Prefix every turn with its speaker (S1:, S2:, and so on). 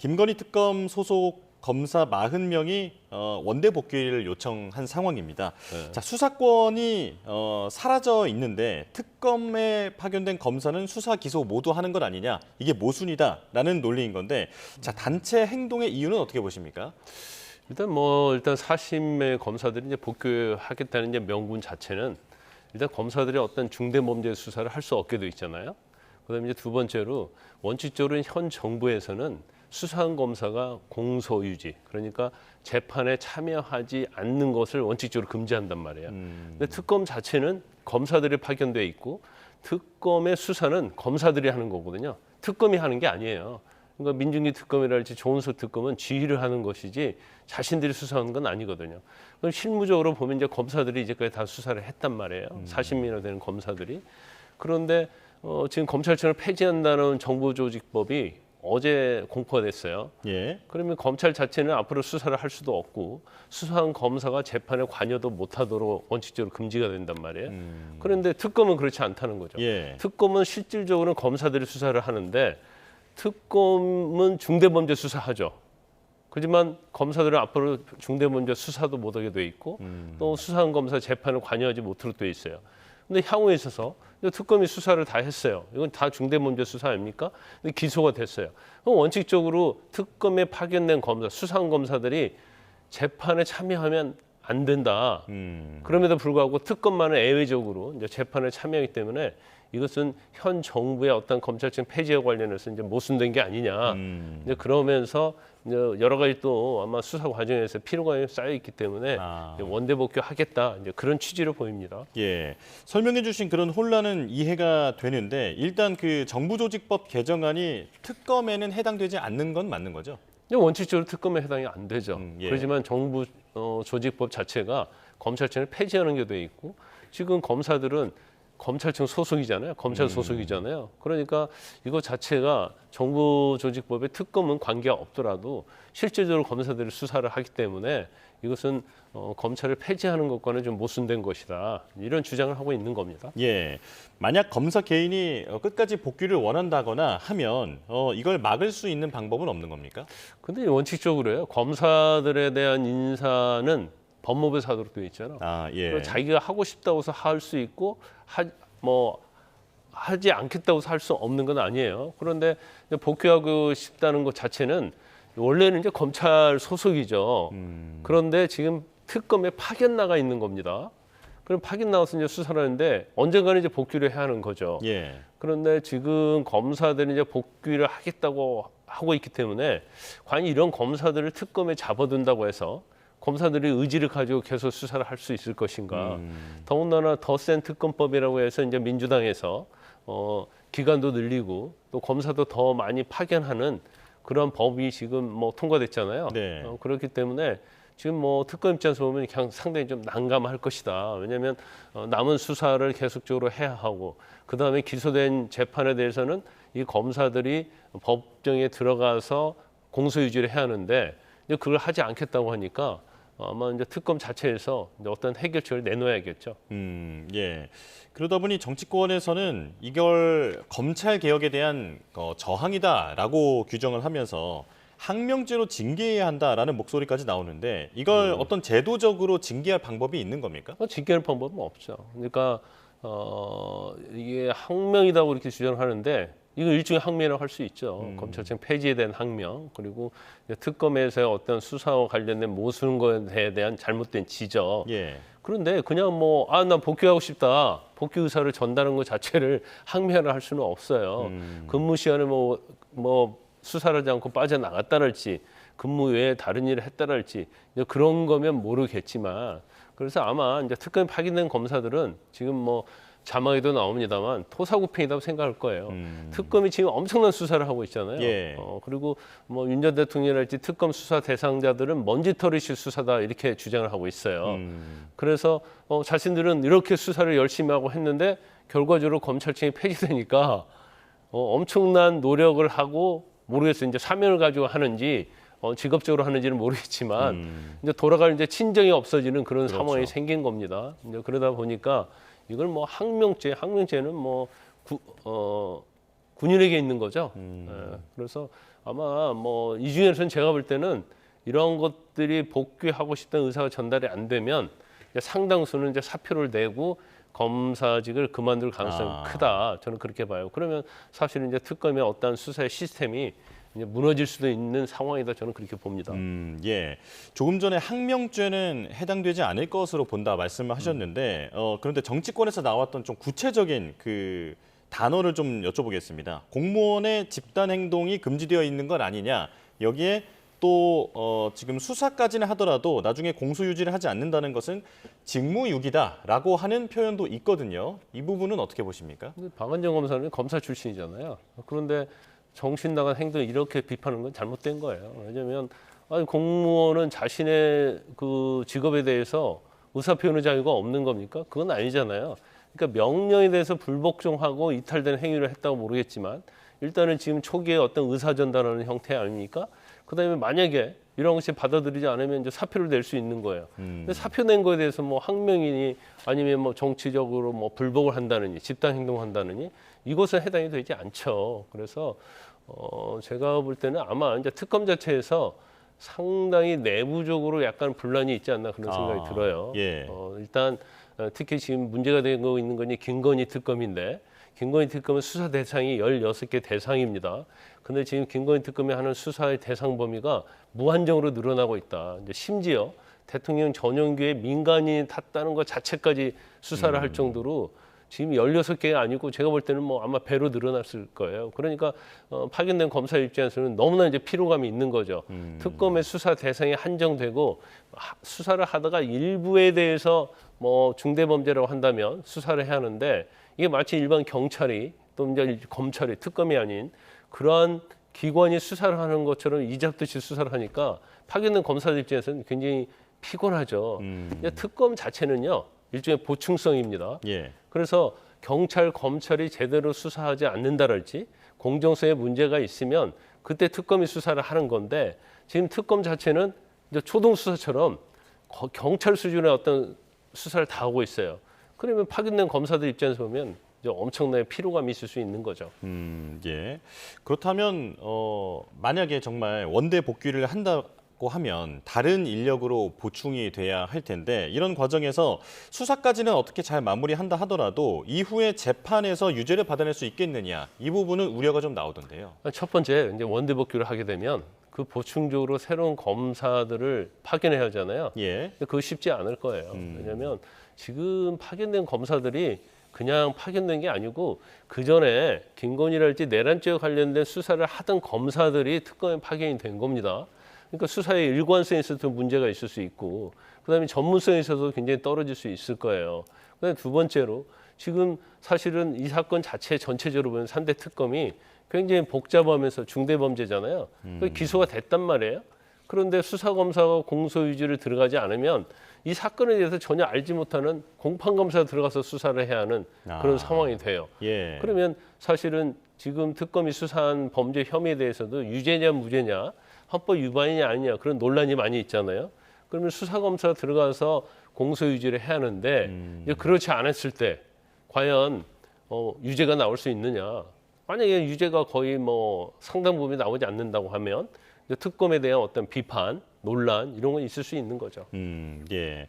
S1: 김건희 특검 소속 검사 40명이 원대 복귀를 요청한 상황입니다.
S2: 네.
S1: 자, 수사권이 사라져 있는데 특검에 파견된 검사는 수사 기소 모두 하는 것 아니냐? 이게 모순이다라는 논리인 건데, 자, 단체 행동의 이유는 어떻게 보십니까?
S2: 일단 사심의 검사들이 이제 복귀하겠다는 이제 명분 자체는 일단 검사들이 어떤 중대범죄 수사를 할 수 없게 돼 있잖아요. 그다음에 이제 두 번째로 원칙적으로 현 정부에서는 수사한 검사가 공소유지, 그러니까 재판에 참여하지 않는 것을 원칙적으로 금지한단 말이에요. 근데 특검 자체는 검사들이 파견돼 있고 특검의 수사는 검사들이 하는 거거든요. 특검이 하는 게 아니에요. 그러니까 민중기 특검이랄지 조은석 특검은 지휘를 하는 것이지 자신들이 수사하는 건 아니거든요. 그럼 실무적으로 보면 이제 검사들이 이제까지 다 수사를 했단 말이에요. 40명이나 되는 검사들이. 그런데 지금 검찰청을 폐지한다는 정보조직법이 어제 공포가 됐어요.
S1: 예.
S2: 그러면 검찰 자체는 앞으로 수사를 할 수도 없고 수사한 검사가 재판에 관여도 못하도록 원칙적으로 금지가 된단 말이에요. 그런데 특검은 그렇지 않다는 거죠.
S1: 예.
S2: 특검은 실질적으로는 검사들이 수사를 하는데 특검은 중대범죄 수사하죠. 하지만 검사들은 앞으로 중대범죄 수사도 못하게 돼 있고 또 수사한 검사 재판에 관여하지 못하도록 돼 있어요. 근데 향후에 있어서 특검이 수사를 다 했어요. 이건 다 중대범죄 수사 아닙니까? 근데 기소가 됐어요. 그럼 원칙적으로 특검에 파견된 검사, 수사한 검사들이 재판에 참여하면 안 된다. 그럼에도 불구하고 특검만은 예외적으로 이제 재판에 참여하기 때문에 이것은 현 정부의 어떤 검찰청 폐지와 관련해서 이제 모순된 게 아니냐. 이제 그러면서 이제 여러 가지 또 아마 수사 과정에서 피로가 쌓여 있기 때문에 이제 원대 복귀하겠다. 이제 그런 취지로 보입니다.
S1: 예, 설명해주신 그런 혼란은 이해가 되는데, 일단 그 정부조직법 개정안이 특검에는 해당되지 않는 건 맞는 거죠?
S2: 원칙적으로 특검에 해당이 안 되죠.
S1: 예.
S2: 그렇지만 정부 조직법 자체가 검찰청을 폐지하는 게 돼 있고 지금 검사들은 검찰청 소속이잖아요. 검찰 소속이잖아요. 그러니까 이거 자체가 정부 조직법에 특검은 관계가 없더라도 실제적으로 검사들이 수사를 하기 때문에 이것은 검찰을 폐지하는 것과는 좀 모순된 것이다. 이런 주장을 하고 있는 겁니다.
S1: 예, 만약 검사 개인이 끝까지 복귀를 원한다거나 하면 이걸 막을 수 있는 방법은 없는 겁니까?
S2: 근데 원칙적으로요. 검사들에 대한 인사는 법무부에서 하도록 되어 있잖아요.
S1: 예.
S2: 자기가 하고 싶다고 해서 할 수 있고 하지 않겠다고 해서 할 수 없는 건 아니에요. 그런데 복귀하고 싶다는 것 자체는 원래는 이제 검찰 소속이죠. 그런데 지금 특검에 파견 나가 있는 겁니다. 그럼 파견 나와서 이제 수사를 하는데 언젠가는 이제 복귀를 해야 하는 거죠.
S1: 예.
S2: 그런데 지금 검사들이 이제 복귀를 하겠다고 하고 있기 때문에 과연 이런 검사들을 특검에 잡아둔다고 해서 검사들이 의지를 가지고 계속 수사를 할 수 있을 것인가. 더군다나 더 센 특검법이라고 해서 이제 민주당에서 기간도 늘리고 또 검사도 더 많이 파견하는 그런 법이 지금 뭐 통과됐잖아요.
S1: 네.
S2: 그렇기 때문에 지금 뭐 특검 입장에서 보면 그냥 상당히 좀 난감할 것이다. 왜냐하면 남은 수사를 계속적으로 해야 하고 그 다음에 기소된 재판에 대해서는 이 검사들이 법정에 들어가서 공소유지를 해야 하는데 이제 그걸 하지 않겠다고 하니까 아마 이제 특검 자체에서 이제 어떤 해결책을 내놓아야겠죠.
S1: 예. 그러다 보니 정치권에서는 이걸 검찰 개혁에 대한 저항이다라고 규정을 하면서 항명죄로 징계해야 한다라는 목소리까지 나오는데, 이걸 어떤 제도적으로 징계할 방법이 있는 겁니까?
S2: 징계할 방법은 없죠. 그러니까 이게 항명이라고 이렇게 주장을 하는데 이거 일종의 항명이라고 할 수 있죠. 검찰청 폐지에 대한 항명, 그리고 특검에서의 어떤 수사와 관련된 모순 것에 대한 잘못된 지적.
S1: 예.
S2: 그런데 그냥 난 복귀하고 싶다. 복귀 의사를 전달한 것 자체를 항명을 할 수는 없어요. 근무 시간에 수사를 하지 않고 빠져나갔다랄지, 근무 외에 다른 일을 했다랄지, 그런 거면 모르겠지만, 그래서 아마 이제 특검에 파견된 검사들은 지금 자막에도 나옵니다만 토사구팽이라고 생각할 거예요. 특검이 지금 엄청난 수사를 하고 있잖아요.
S1: 예.
S2: 그리고 윤 전 대통령이랄지 특검 수사 대상자들은 먼지털이식 수사다 이렇게 주장을 하고 있어요. 그래서 자신들은 이렇게 수사를 열심히 하고 했는데 결과적으로 검찰청이 폐지되니까 엄청난 노력을 하고 모르겠어요. 이제 사명을 가지고 하는지 직업적으로 하는지는 모르겠지만 이제 돌아갈 이제 친정이 없어지는 그런
S1: 그렇죠.
S2: 상황이 생긴 겁니다. 이제 그러다 보니까 이걸 항명죄는 군인에게 있는 거죠. 그래서 아마 뭐 이 중에서는 제가 볼 때는 이런 것들이 복귀하고 싶다는 의사가 전달이 안 되면 이제 상당수는 이제 사표를 내고 검사직을 그만둘 가능성이 크다. 저는 그렇게 봐요. 그러면 사실은 이제 특검의 어떤 수사의 시스템이 이제 무너질 수도 있는 상황이다. 저는 그렇게 봅니다.
S1: 예. 조금 전에 항명죄는 해당되지 않을 것으로 본다 말씀을 하셨는데 그런데 정치권에서 나왔던 좀 구체적인 그 단어를 좀 여쭤보겠습니다. 공무원의 집단 행동이 금지되어 있는 건 아니냐. 여기에 또 지금 수사까지는 하더라도 나중에 공소유지를 하지 않는다는 것은 직무유기다라고 하는 표현도 있거든요. 이 부분은 어떻게 보십니까?
S2: 근데 박은정 검사는 검사 출신이잖아요. 그런데 정신 나간 행동을 이렇게 비판하는 건 잘못된 거예요. 왜냐하면 아니, 공무원은 자신의 그 직업에 대해서 의사표현의 자유가 없는 겁니까? 그건 아니잖아요. 그러니까 명령에 대해서 불복종하고 이탈된 행위를 했다고 모르겠지만 일단은 지금 초기에 어떤 의사전달하는 형태 아닙니까? 그다음에 만약에 이런 것이 받아들이지 않으면 이제 사표를 낼 수 있는 거예요. 근데 사표 낸 거에 대해서 뭐 항명이니 아니면 뭐 정치적으로 뭐 불복을 한다느니 집단 행동한다느니 이것은 해당이 되지 않죠. 그래서 제가 볼 때는 아마 이제 특검 자체에서 상당히 내부적으로 약간 분란이 있지 않나 그런 생각이 들어요.
S1: 예.
S2: 일단 특히 지금 문제가 되고 있는 건이 김건희 특검인데 김건희 특검은 수사 대상이 16개 대상입니다. 근데 지금 김건희 특검이 하는 수사의 대상 범위가 무한정으로 늘어나고 있다. 이제 심지어 대통령 전용기에 민간인이 탔다는 것 자체까지 수사를 할 정도로 지금 16개가 아니고 제가 볼 때는 뭐 아마 배로 늘어났을 거예요. 그러니까 파견된 검사 입장에서는 너무나 이제 피로감이 있는 거죠. 특검의 수사 대상이 한정되고 수사를 하다가 일부에 대해서 뭐 중대범죄라고 한다면 수사를 해야 하는데 이게 마치 일반 경찰이 또 이제 검찰이 특검이 아닌 그러한 기관이 수사를 하는 것처럼 이잡듯이 수사를 하니까 파견된 검사들 입장에서는 굉장히 피곤하죠. 특검 자체는요 일종의 보충성입니다.
S1: 예.
S2: 그래서 경찰, 검찰이 제대로 수사하지 않는다랄지 공정성에 문제가 있으면 그때 특검이 수사를 하는 건데 지금 특검 자체는 이제 초동 수사처럼 경찰 수준의 어떤 수사를 다 하고 있어요. 그러면 파견된 검사들 입장에서 보면 이제 엄청나게 피로감이 있을 수 있는 거죠.
S1: 예. 그렇다면 만약에 정말 원대 복귀를 한다고 하면 다른 인력으로 보충이 돼야 할 텐데 이런 과정에서 수사까지는 어떻게 잘 마무리한다 하더라도 이후에 재판에서 유죄를 받아낼 수 있겠느냐 이 부분은 우려가 좀 나오던데요.
S2: 첫 번째 이제 원대 복귀를 하게 되면 그 보충적으로 새로운 검사들을 파견해야 하잖아요.
S1: 예.
S2: 그거 쉽지 않을 거예요. 왜냐하면 지금 파견된 검사들이 그냥 파견된 게 아니고 그 전에 김건희랄지 내란죄와 관련된 수사를 하던 검사들이 특검에 파견이 된 겁니다. 그러니까 수사의 일관성에 있어서 문제가 있을 수 있고 그다음에 전문성에 있어서 굉장히 떨어질 수 있을 거예요. 그다음에 두 번째로 지금 사실은 이 사건 자체 전체적으로 보면 3대 특검이 굉장히 복잡하면서 중대범죄잖아요. 기소가 됐단 말이에요. 그런데 수사검사가 공소유지를 들어가지 않으면 이 사건에 대해서 전혀 알지 못하는 공판검사가 들어가서 수사를 해야 하는 그런 상황이 돼요.
S1: 예.
S2: 그러면 사실은 지금 특검이 수사한 범죄 혐의에 대해서도 유죄냐 무죄냐 헌법 위반이냐 아니냐 그런 논란이 많이 있잖아요. 그러면 수사검사가 들어가서 공소유지를 해야 하는데 이제 그렇지 않았을 때 과연 유죄가 나올 수 있느냐. 만약에 유죄가 거의 뭐 상당 부분이 나오지 않는다고 하면 특검에 대한 어떤 비판, 논란 이런 건 있을 수 있는 거죠.
S1: 예.